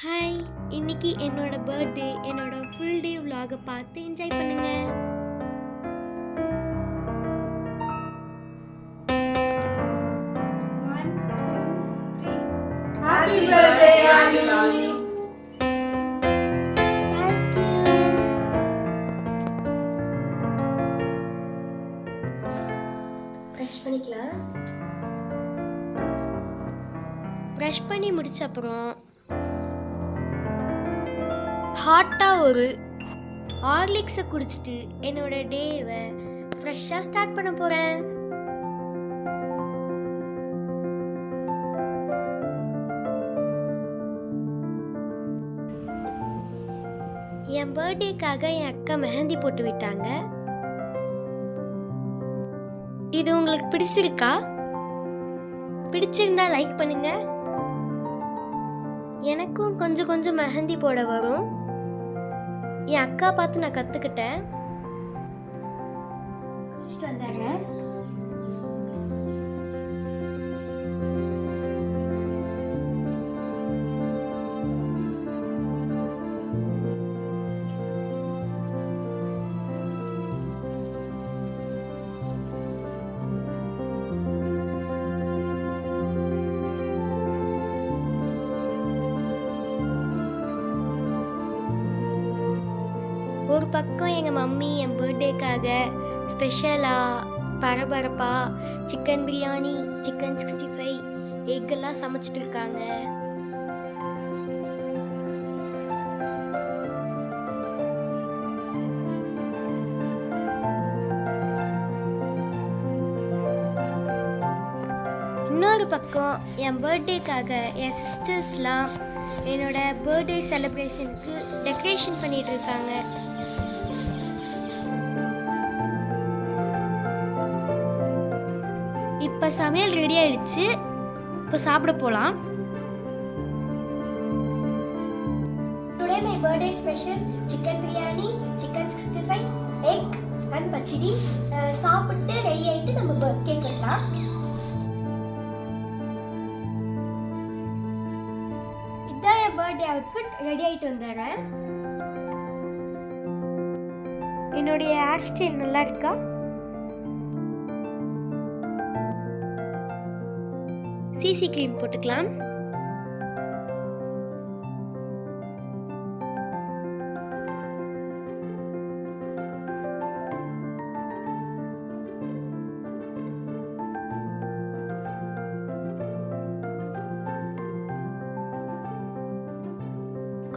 Hi, இன்னைக்கு என்னோட birthday. என்னோட ஃபுல் டே vlog பார்த்து என்ஜாய் பண்ணுங்க. Happy birthday, Ali. Thank you. Brush பண்ணிக்கலாம். ப்ரஷ் பண்ணி முடிச்ச அப்புறம் ஹாட்டாக ஒரு ஹார்லிக்ஸை குடிச்சிட்டு என்னோட டேவை ஃப்ரெஷ்ஷாக ஸ்டார்ட் பண்ண போகிறேன். என் பர்த்டேக்காக என் அக்கா மெஹந்தி போட்டு விட்டாங்க. இது உங்களுக்கு பிடிச்சிருக்கா? பிடிச்சிருந்தா லைக் பண்ணுங்க. எனக்கும் கொஞ்சம் கொஞ்சம் மெஹந்தி போட வரும். என் அக்கா பார்த்து நான் கற்றுக்கிட்டேன். குளிச்சுட்டு வந்துடுறேன். ஒரு பக்கம் எங்கள் மம்மி என் பர்த்டேக்காக ஸ்பெஷலாக பரபரப்பாக சிக்கன் பிரியாணி, சிக்கன் 65, எக்கெல்லாம் சமைச்சிட்டு இருக்காங்க. இன்னொரு பக்கம் என் பர்த்டேக்காக என் சிஸ்டர்ஸ்லாம் என்னோட பர்த்டே செலிப்ரேஷனுக்கு டெக்கரேஷன் பண்ணிட்டு இருக்காங்க. இப்போ சமையல் ரெடி ஆயிடுச்சு. இப்போ சாப்பிட போகலாம். Today my birthday special chicken biryani, chicken 65, egg and pachadi. சாப்பிட்டு ரெடி ஆகிட்டு நம்ம கேக் வெட்டலாம். இதான் என் பர்த்டே அவுட்ஃபிட். ரெடி ஆகிட்டு வந்துடுறேன். என்னுடைய ஹேர் ஸ்டைல் நல்லா இருக்கா? சிசி கிரீம் போட்டுக்கலாம்.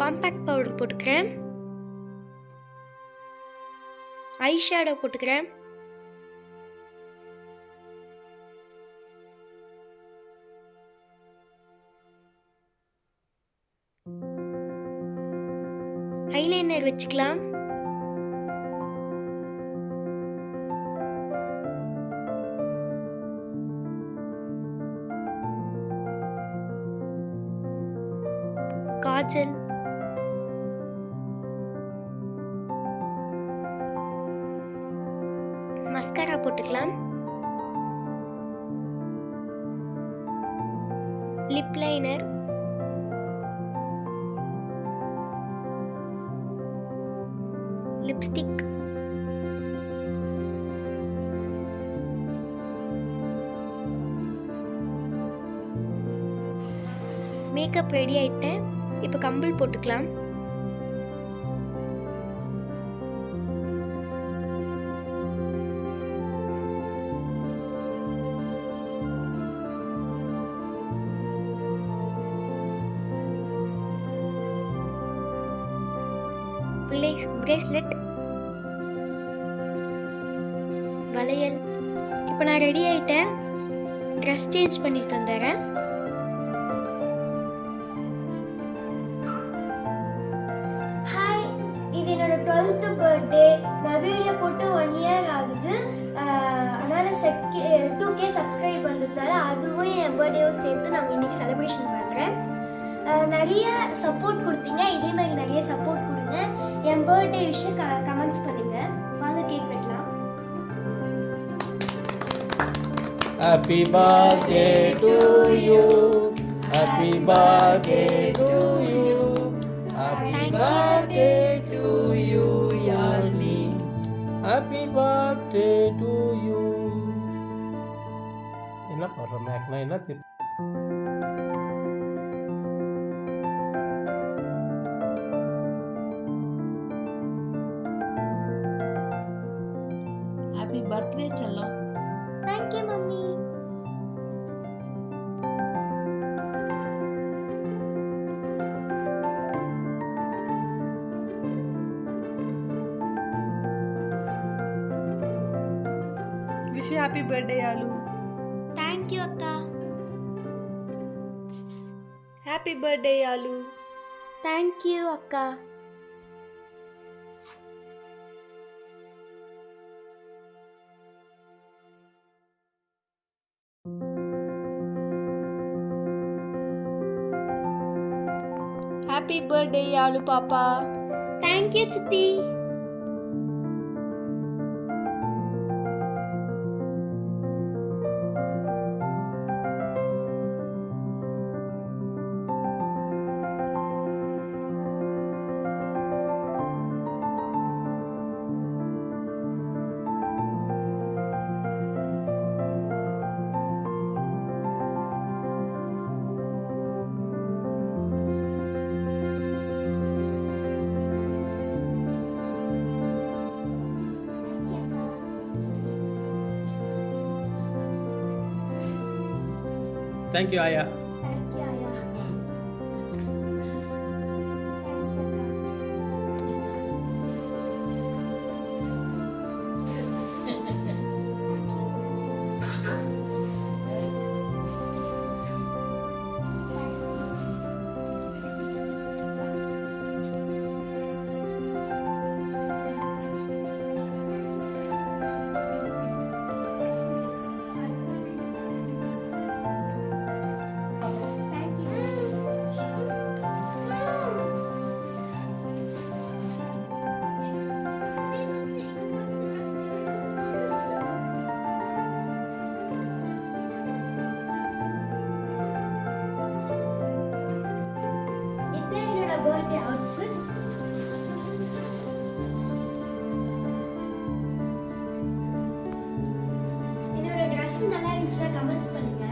காம்பேக்ட் பவுடர் போட்டுக்கிறேன். ஐ ஷேடோ போட்டுக்கிறேன். ஐலைனர் வச்சுக்கலாம். காஜல், மஸ்காரா போட்டுக்கலாம். Lip liner, lipstick, makeup ready ஆயிட்டேன். இப்போ கம்பல் போட்டுக்கலாம். பிரேஸ்லெட், வளையல். இப்போ நான் ரெடி ஆயிட்டேன். ட்ரெஸ் சேஞ்ச் பண்ணிட்டு வந்துடுறேன். ஹாய், இது என்னோட 12th பர்த்டே. நான் வீடியோ போட்டு 1 இயர் ஆகுது. அதனால 2K சப்ஸ்கிரைப் வந்ததுனால அதுவும் என் பர்த்டேவும் சேர்த்து நான் இன்னைக்கு செலிப்ரேஷன் பண்ணுறேன். நிறைய சப்போர்ட் கொடுத்தீங்க. இதே மாதிரி நிறைய சப்போர்ட் கொடுங்க. என் பர்த்டே விஷயம் கமெண்ட்ஸ் பண்ணுங்க. வாங்க கேக் வெட்டலாம். Happy birthday to you. Happy birthday to you. Happy birthday to you. என்ன பண்ற மேக்னா என்ன ஹாப்பி பர்த்டே செல்லம். Thank you mummy. Wish you happy birthday யாலு. Thank you அக்கா. Happy birthday யாலு. Thank you அக்கா. ஹாப்பி பர்த்டே யாலு பாப்பா. Thank you சித்தி. Thank you ஆயா. Thank you ஆயா. Thank you. இதுதான் என்னோட birthday outfit. என்னோட dress நல்லா இருந்துச்சுன்னா கமெண்ட்ஸ் பண்ணுங்க.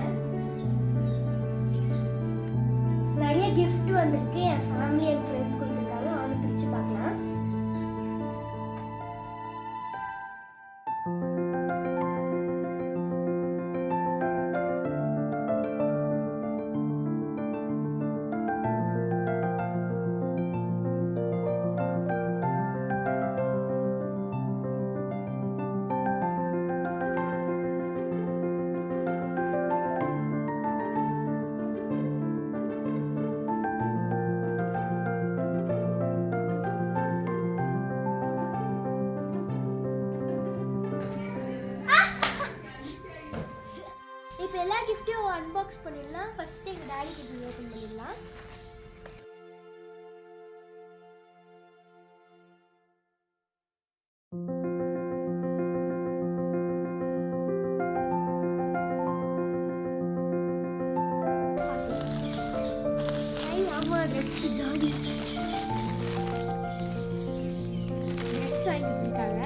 நிறைய gift வந்திருக்கு, என் ஃபேமிலி அண்ட் ஃப்ரெண்ட்ஸ் கொடுத்துருக்காங்க. அவங்க பிரிச்சு பார்க்கலாம். இப்போ எல்லா கிஃப்ட்டையும் அன்பாக்ஸ் பண்ணிடலாம். ஃபர்ஸ்ட் எங்க டாடி கிட்ட ஓபன் பண்ணிடலாம். அம்மா ட்ரெஸ் டாடி ட்ரெஸ் வாங்கி கொடுத்தாங்க.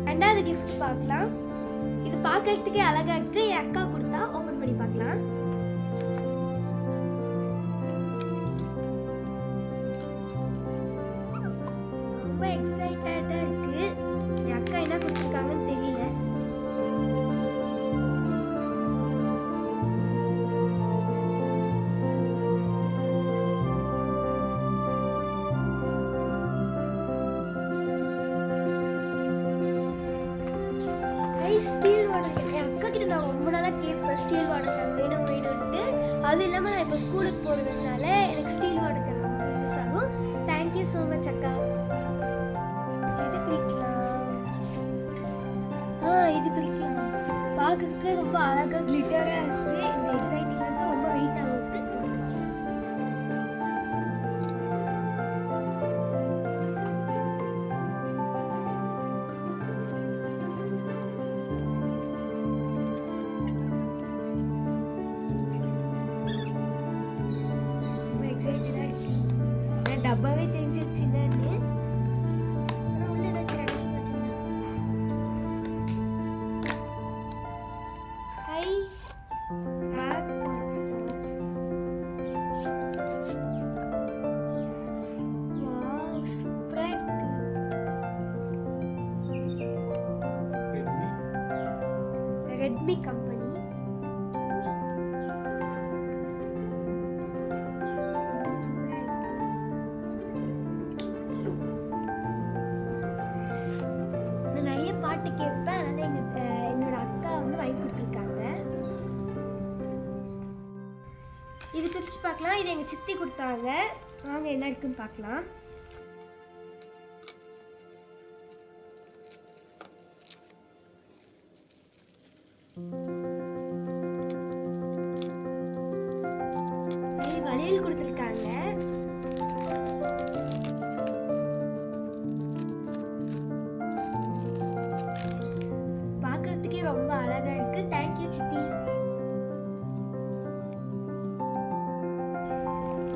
ரெண்டாவது gift பார்க்கலாம். இது பார்க்கிறதுக்கே அழகா இருக்கு. என் அக்கா கொடுத்தா. ஓபன் பண்ணி பார்க்கலாம். ரொம்ப எக்ஸைட்டடா இருக்கு. என் அக்கா என்ன கொடுத்துருக்காங்கன்னு தெரியல. Steel water can. என் அக்கா கிட்ட நான் ரொம்ப நாளாக கேட்பேன் ஸ்டீல் வாட்டர் கேன் வேணும் வேணும்ட்டு. அது இல்லாமல் நான் இப்போ ஸ்கூலுக்கு போகிறதுனால எனக்கு ஸ்டீல் வாட்டர் கேன் ரொம்ப யூஸ் ஆகும். தேங்க்யூ ஸோ மச் அக்கா. இது பிடிக்கலாம். இது பிடிக்கலாம். பார்க்கறதுக்கு ரொம்ப அழகாக கிளிட்டராக இருக்குது. இந்த எக்ஸைட்டிங் வந்து ரொம்ப வெயிட் ஆகுது. Redmi company. நான் நிறைய பாட்டு கேட்பேன். அதனால என்னோட அக்கா வந்து வாங்கி கொடுத்துருக்காங்க. இது பிரிச்சு பார்க்கலாம். இது எங்க சித்தி கொடுத்தாங்க. வாங்க என்ன இருக்குன்னு பார்க்கலாம். வளையல் கொடுத்துருக்காங்க. பார்க்கறதுக்கே ரொம்ப அழகா இருக்கு. தேங்க்யூ சித்தி.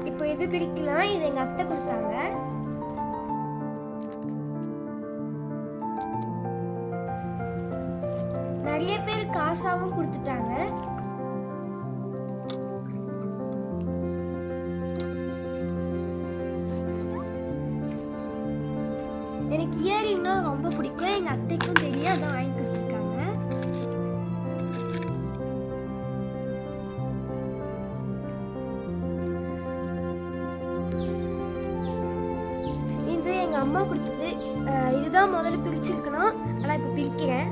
இப்போ இது பிரிக்கலாம். இது எங்க அத்தை கொடுத்தாங்க. நிறைய பேர் காசாவும் கொடுத்துட்டாங்க. எனக்கு இயரிங்னா ரொம்ப பிடிக்கும். எங்க அத்தைக்கும் தெரியும். அதான் வாங்கி கொடுத்துருக்காங்க. இது எங்க அம்மா கொடுத்தது. இதுதான் முதல்ல பிரிச்சிருக்கணும். ஆனா இப்ப பிரிக்கிறேன்.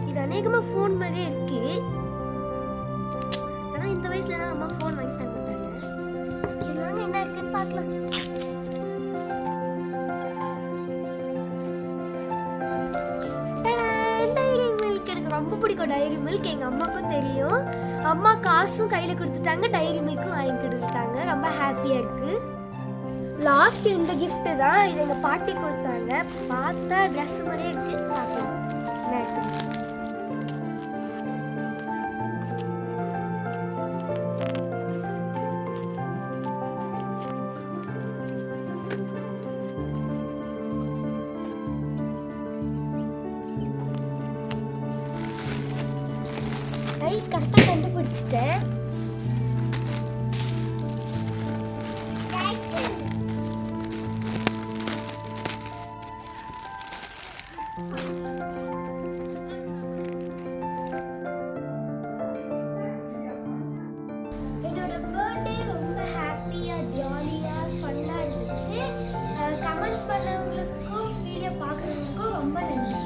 இது அநேகமா ஃபோன் மாதிரியே இருக்கு. ஆனா இந்த வயசுல அம்மா ஃபோன் வாங்கி தர மாட்டாங்க. சரி வாங்க என்ன இருக்குன்னு பார்க்கலாம். ரொம்ப பிடிக்கும் டைரி மில்க். எங்க அம்மாக்கும் தெரியும். அம்மா காசும் கையில கொடுத்துட்டாங்க. டைரி மில்க்கும் வாங்கி கொடுத்துட்டாங்க. ரொம்ப ஹாப்பியா இருக்கு. லாஸ்ட் இந்த கிஃப்ட் தான். இது எங்க பாட்டி கொடுத்தாங்க. பார்த்தா ட்ரெஸ் மாதிரியே இருக்கு. பார்க்கலாம் என்ன இருக்கு. கரெக்டா கண்டுபிடிச்சிட்டேன். என்னோட பர்த்டே ரொம்ப ஹாப்பியா ஜாலியா ஃபன்னா இருந்துச்சு. கமெண்ட்ஸ் பண்ணவங்களுக்கும் வீடியோ பார்க்குறவங்களுக்கும் ரொம்ப நன்றி.